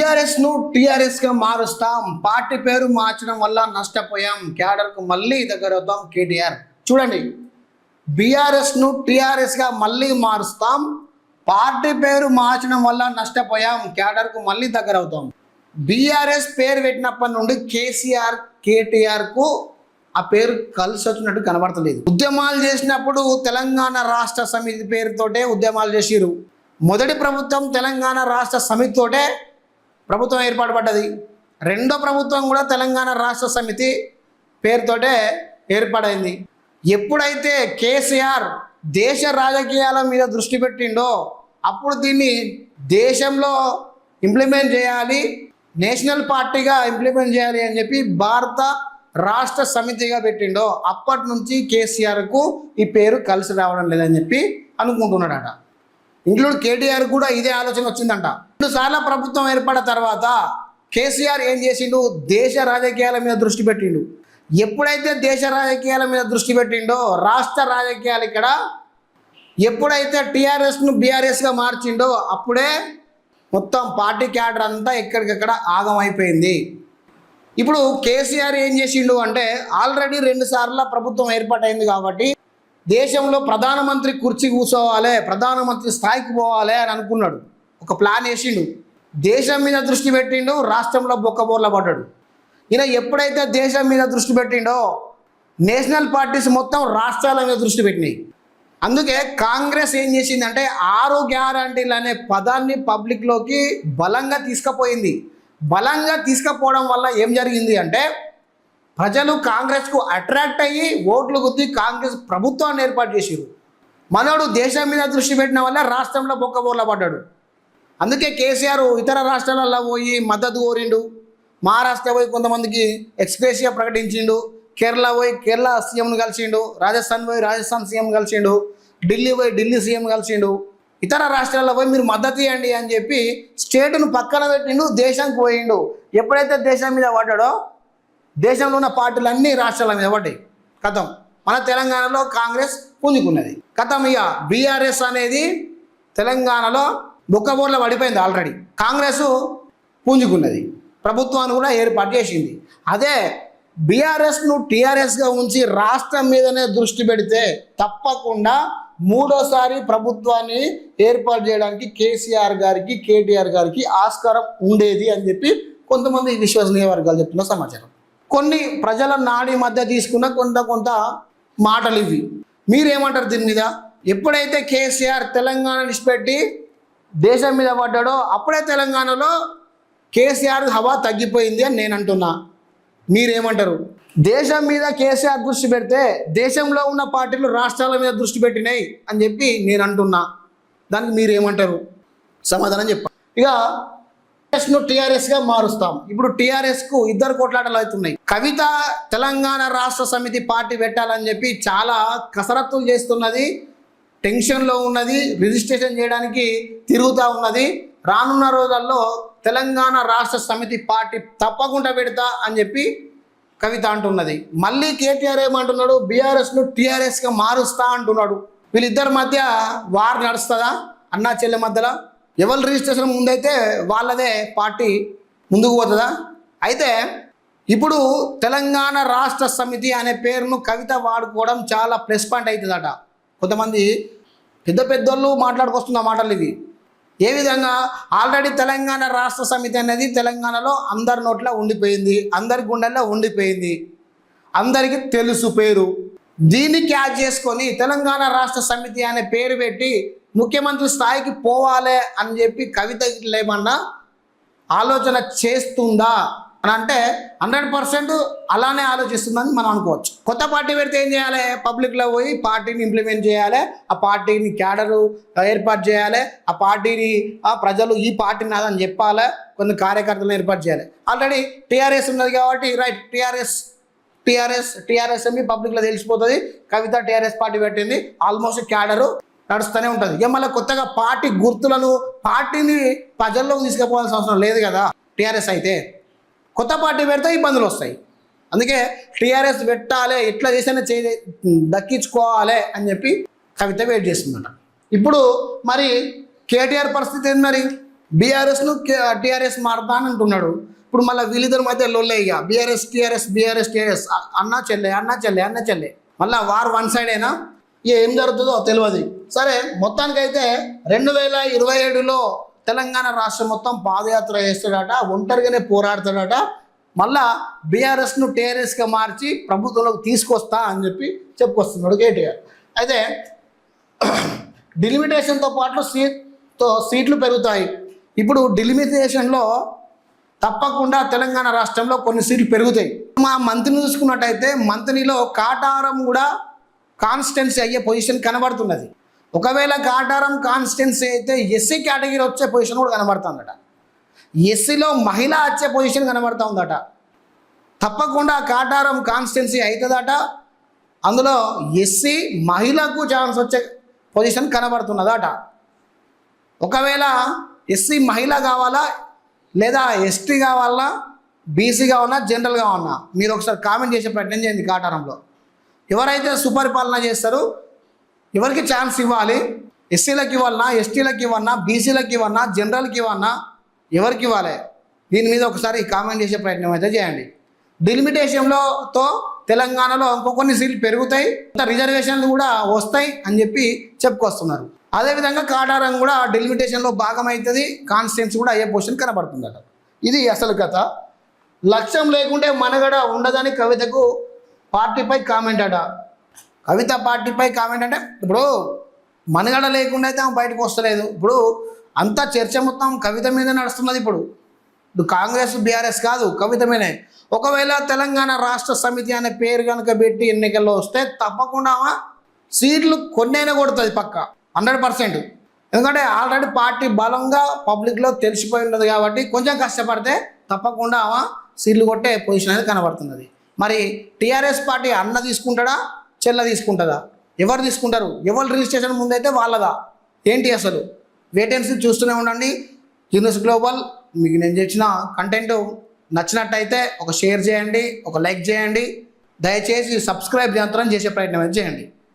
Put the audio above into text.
BRS ను TRS గా మారుస్తాం, party పేరు మార్చడం వల్ల నష్టపోయాం, క్యాడర్ కు మళ్ళీ దగ్గర అవుతాం కేటీఆర్. చూడండి, బీఆర్ఎస్ ను టీఆర్ఎస్ గా మళ్ళీ మారుస్తాం, పార్టీ పేరు మార్చడం వల్ల నష్టపోయాం, క్యాడర్ కు మళ్ళీ దగ్గర అవుతాం. బీఆర్ఎస్ పేరు పెట్టినప్పటి నుండి కేసీఆర్ కేటీఆర్ కు ఆ పేరు కలిసి వచ్చినట్టు కనబడతలేదు. ఉద్యమాలు చేసినప్పుడు తెలంగాణ రాష్ట్ర సమితి పేరుతోటే ఉద్యమాలు చేసిరు. మొదటి ప్రభుత్వం తెలంగాణ రాష్ట్ర సమితితోటే ప్రభుత్వం ఏర్పాటుపడ్డది. రెండో ప్రభుత్వం కూడా తెలంగాణ రాష్ట్ర సమితి పేరుతోటే ఏర్పాటైంది. ఎప్పుడైతే కేసీఆర్ దేశ రాజకీయాల మీద దృష్టి పెట్టిండో అప్పుడు దీన్ని దేశంలో ఇంప్లిమెంట్ చేయాలి, నేషనల్ పార్టీగా ఇంప్లిమెంట్ చేయాలి అని చెప్పి భారత రాష్ట్ర సమితిగా పెట్టిండో అప్పటి నుంచి కేసీఆర్కు ఈ పేరు కలిసి రావడం లేదని చెప్పి అనుకుంటున్నాడట. ఇంక్లూడ్ కేటీఆర్ కూడా ఇదే ఆలోచన వచ్చిందంట. 2 సార్ల ప్రభుత్వం ఏర్పడిన తర్వాత కేసీఆర్ ఏం చేసిండు, దేశ రాజకీయాల మీద దృష్టి పెట్టిండు. ఎప్పుడైతే దేశ రాజకీయాల మీద దృష్టి పెట్టిండో రాష్ట్ర రాజకీయాలు ఇక్కడ ఎప్పుడైతే టీఆర్ఎస్ను బీఆర్ఎస్గా మార్చిండో అప్పుడే మొత్తం పార్టీ క్యాడర్ అంతా ఎక్కడికక్కడ ఆగమైపోయింది. ఇప్పుడు కేసీఆర్ ఏం చేసిండు అంటే ఆల్రెడీ 2 సార్ల ప్రభుత్వం ఏర్పాటైంది కాబట్టి దేశంలో ప్రధానమంత్రి కుర్చీ కూర్చోవాలి, ప్రధానమంత్రి స్థాయికి పోవాలి అని అనుకున్నాడు. ఒక ప్లాన్ వేసిండు, దేశం మీద దృష్టి పెట్టిండు, రాష్ట్రంలో బొక్కబోర్ల పడ్డాడు. ఈయన ఎప్పుడైతే దేశం మీద దృష్టి పెట్టిండో నేషనల్ పార్టీస్ మొత్తం రాష్ట్రాల మీద దృష్టి పెట్టినాయి. అందుకే కాంగ్రెస్ ఏం చేసిందంటే 6 గ్యారంటీలు అనే పదాన్ని పబ్లిక్లోకి బలంగా తీసుకుపోయింది. బలంగా తీసుకుపోవడం వల్ల ఏం జరిగింది అంటే ప్రజలు కాంగ్రెస్కు అట్రాక్ట్ అయ్యి ఓట్లు గుద్ది కాంగ్రెస్ ప్రభుత్వాన్ని ఏర్పాటు చేసారు. మనోడు దేశం మీద దృష్టి పెట్టిన వల్ల రాష్ట్రంలో బొక్కబోర్ల పడ్డాడు. అందుకే కేసీఆర్ ఇతర రాష్ట్రాలలో పోయి మద్దతు కోరిండు, మహారాష్ట్ర పోయి కొంతమందికి ఎక్స్ప్రెసియా ప్రకటించిండు, కేరళ పోయి కేరళ సీఎంను కలిసిండు, రాజస్థాన్ పోయి రాజస్థాన్ సీఎం కలిసిండు, ఢిల్లీ పోయి ఢిల్లీ సీఎం కలిసిండు. ఇతర రాష్ట్రాల్లో పోయి మీరు మద్దతు ఇవ్వండి అని చెప్పి స్టేట్ను పక్కన పెట్టిండు, దేశానికి పోయిండు. ఎప్పుడైతే దేశం మీద పడ్డాడో దేశంలో ఉన్న పార్టీలన్నీ రాష్ట్రాల మీద పడ్డాయి. కథం మన తెలంగాణలో కాంగ్రెస్ పుంజుకున్నది. కథం ఇక బీఆర్ఎస్ అనేది తెలంగాణలో బొక్కబోర్ల పడిపోయింది. ఆల్రెడీ కాంగ్రెస్ పుంజుకున్నది, ప్రభుత్వాన్ని కూడా ఏర్పాటు చేసింది. అదే బీఆర్ఎస్ను టీఆర్ఎస్గా ఉంచి రాష్ట్రం మీదనే దృష్టి పెడితే తప్పకుండా 3వ ప్రభుత్వాన్ని ఏర్పాటు చేయడానికి కేసీఆర్ గారికి కేటీఆర్ గారికి ఆస్కారం ఉండేది అని చెప్పి కొంతమంది విశ్వసనీయ వర్గాలు చెప్తున్న సమాచారం. కొన్ని ప్రజల నాడి మధ్య తీసుకున్న కొంత మాటలు ఇవి. మీరేమంటారు దీని మీద? ఎప్పుడైతే కేసీఆర్ తెలంగాణ విడిచిపెట్టి దేశం మీద పడ్డాడో అప్పుడే తెలంగాణలో కేసీఆర్ హవా తగ్గిపోయింది అని నేను అంటున్నా. మీరేమంటారు? దేశం మీద కేసీఆర్ దృష్టి పెడితే దేశంలో ఉన్న పార్టీలు రాష్ట్రాల మీద దృష్టి పెట్టినాయి అని చెప్పి నేను అంటున్నా. దానికి మీరేమంటారు? సమాధానం చెప్పండి. ఇక ను టీఆర్ఎస్గా మారుస్తాం. ఇప్పుడు టీఆర్ఎస్కు 2 కొట్లాటలు అవుతున్నాయి. కవిత తెలంగాణ రాష్ట్ర సమితి పార్టీ పెట్టాలని చెప్పి చాలా కసరత్తులు చేస్తున్నది, టెన్షన్లో ఉన్నది, రిజిస్ట్రేషన్ చేయడానికి తిరుగుతూ ఉన్నది. రానున్న రోజుల్లో తెలంగాణ రాష్ట్ర సమితి పార్టీ తప్పకుండా పెడతా అని చెప్పి కవిత అంటున్నది. మళ్ళీ కేటీఆర్ ఏమంటున్నాడు, బీఆర్ఎస్ను టీఆర్ఎస్గా మారుస్తా అంటున్నాడు. వీళ్ళిద్దరి మధ్య వార్ నడుస్తుందా? అన్నా చెల్లె మధ్యలో ఎవరు రిజిస్ట్రేషన్ ముందైతే వాళ్ళదే పార్టీ ముందుకు పోతుందా? అయితే ఇప్పుడు తెలంగాణ రాష్ట్ర సమితి అనే పేరును కవిత వాడుకోవడం చాలా ప్లస్ పాయింట్ అవుతుందట. కొంతమంది పెద్దోళ్ళు మాట్లాడుకొస్తున్న మాటలు ఇవి. ఏ విధంగా? ఆల్రెడీ తెలంగాణ రాష్ట్ర సమితి అనేది తెలంగాణలో అందరి నోట్లో ఉండిపోయింది, అందరి గుండెల్లో ఉండిపోయింది, అందరికీ తెలుసు పేరు. దీన్ని క్యాచ్ చేసుకొని తెలంగాణ రాష్ట్ర సమితి అనే పేరు పెట్టి ముఖ్యమంత్రి స్థాయికి పోవాలి అని చెప్పి కవిత ఏమన్నా ఆలోచన చేస్తుందా అని అంటే 100% అలానే ఆలోచిస్తుందని మనం అనుకోవచ్చు. కొత్త పార్టీ పెడితే ఏం చేయాలి? పబ్లిక్లో పోయి పార్టీని ఇంప్లిమెంట్ చేయాలి, ఆ పార్టీని క్యాడరు ఏర్పాటు చేయాలి, ఆ పార్టీని ప్రజలు ఈ పార్టీ నాదని చెప్పాలి, కొన్ని కార్యకర్తలను ఏర్పాటు చేయాలి. ఆల్రెడీ టీఆర్ఎస్ ఉన్నది కాబట్టి రైట్ టీఆర్ఎస్ అని పబ్లిక్లో తెలిసిపోతుంది. కవిత టీఆర్ఎస్ పార్టీ పెట్టింది, ఆల్మోస్ట్ క్యాడరు నడుస్తూనే ఉంటుంది. ఇక మళ్ళీ కొత్తగా పార్టీ గుర్తులను పార్టీని ప్రజల్లోకి తీసుకుపోవాల్సిన అవసరం లేదు కదా. టీఆర్ఎస్ అయితే కొత్త పార్టీ పెడితే ఇబ్బందులు వస్తాయి. అందుకే టీఆర్ఎస్ పెట్టాలి, ఎట్లా చేసినా దక్కించుకోవాలి అని చెప్పి కవిత వెయిట్ చేస్తుందట. ఇప్పుడు మరి కేటీఆర్ పరిస్థితి ఏంది? మరి బీఆర్ఎస్ను టీఆర్ఎస్ మారుతా అని అంటున్నాడు. ఇప్పుడు మళ్ళీ వీళ్ళిద్దరి మధ్య లొల్లే ఇక బీఆర్ఎస్ టీఆర్ఎస్ అన్న చెల్లె మళ్ళీ వార్ వన్ సైడ్ అయినా ఏం జరుగుతుందో తెలియదు. సరే, మొత్తానికైతే 2027లో తెలంగాణ రాష్ట్రం మొత్తం పాదయాత్ర చేస్తాడట, ఒంటరిగానే పోరాడతాడట, మళ్ళా బీఆర్ఎస్ను టీఆర్ఎస్గా మార్చి ప్రభుత్వంలోకి తీసుకొస్తా అని చెప్పి చెప్పుకొస్తున్నాడు కేటీఆర్. అయితే డిలిమిటేషన్తో పాటు సీట్లు పెరుగుతాయి. ఇప్పుడు డిలిమిటేషన్లో తప్పకుండా తెలంగాణ రాష్ట్రంలో కొన్ని సీట్లు పెరుగుతాయి. మా మంత్రిని చూసుకున్నట్టయితే మంత్రిలో కాటారం కూడా కాన్స్టిట్యున్సీ అయ్యే పొజిషన్ కనబడుతున్నది. ఒకవేళ కాటారం కాన్స్టిట్యున్సీ అయితే ఎస్సీ కేటగిరీ వచ్చే పొజిషన్ కూడా కనబడుతుందట. ఎస్సీలో మహిళ వచ్చే పొజిషన్ కనబడుతూ ఉందట. తప్పకుండా కాటారం కాన్స్టిట్యున్సీ అవుతుందట. అందులో ఎస్సీ మహిళకు ఛాన్స్ వచ్చే పొజిషన్ కనబడుతున్నదట. ఒకవేళ ఎస్సీ మహిళ కావాలా లేదా ఎస్టీ కావాలా బీసీ కావాలా జనరల్ కావాలా మీరు ఒకసారి కామెంట్ చేసే ప్రయత్నం చేయండి. కాటారంలో ఎవరైతే సుపరిపాలన చేస్తారో ఎవరికి ఛాన్స్ ఇవ్వాలి, ఎస్సీలకు ఇవ్వాలన్నా, ఎస్టీలకు ఇవ్వన్నా, బీసీలకు ఇవ్వన్నా, జనరల్కి ఇవ్వన్నా, ఎవరికి ఇవ్వాలి దీని మీద ఒకసారి కామెంట్ చేసే ప్రయత్నం అయితే చేయండి. డిలిమిటేషన్తో తెలంగాణలో ఇంకొన్ని సీట్లు పెరుగుతాయి, రిజర్వేషన్లు కూడా వస్తాయి అని చెప్పి చెప్పుకొస్తున్నారు. అదేవిధంగా కాటారం కూడా డిలిమిటేషన్లో భాగం అవుతుంది, కాన్స్టిట్యున్సీ కూడా అయ్యే పొజిషన్ కనబడుతుందట. ఇది అసలు కథ. లక్ష్యం లేకుంటే మనగడ ఉండదని కవితకు పార్టీపై కామెంట్ అట. కవిత పార్టీపై కామెంట్ అంటే ఇప్పుడు మనగడ లేకుండా అయితే ఆమె బయటకు వస్తలేదు. ఇప్పుడు అంతా చర్చ మొత్తం కవిత మీద నడుస్తున్నది. ఇప్పుడు కాంగ్రెస్ బీఆర్ఎస్ కాదు, కవిత మీదే. ఒకవేళ తెలంగాణ రాష్ట్ర సమితి అనే పేరు కనుక పెట్టి ఎన్నికల్లో వస్తే తప్పకుండా సీట్లు కొన్నైనా కొడుతుంది పక్క 100%. ఎందుకంటే ఆల్రెడీ పార్టీ బలంగా పబ్లిక్లో తెలిసిపోయి ఉన్నది కాబట్టి కొంచెం కష్టపడితే తప్పకుండా సీట్లు కొట్టే పొజిషన్ అనేది కనబడుతున్నది. మరి టీఆర్ఎస్ పార్టీ అన్న తీసుకుంటాడా, చెల్ల తీసుకుంటుందా, ఎవరు తీసుకుంటారు? ఎవరు రిజిస్ట్రేషన్ ముందైతే వాళ్ళదా ఏంటి అసలు? వేకెన్సీ చూస్తూనే ఉండండి. యూనివర్స్ గ్లోబల్ మీకు నేను చేసిన కంటెంట్ నచ్చినట్టయితే ఒక షేర్ చేయండి, ఒక లైక్ చేయండి, దయచేసి సబ్స్క్రైబ్ చేసే ప్రయత్నం చేయండి.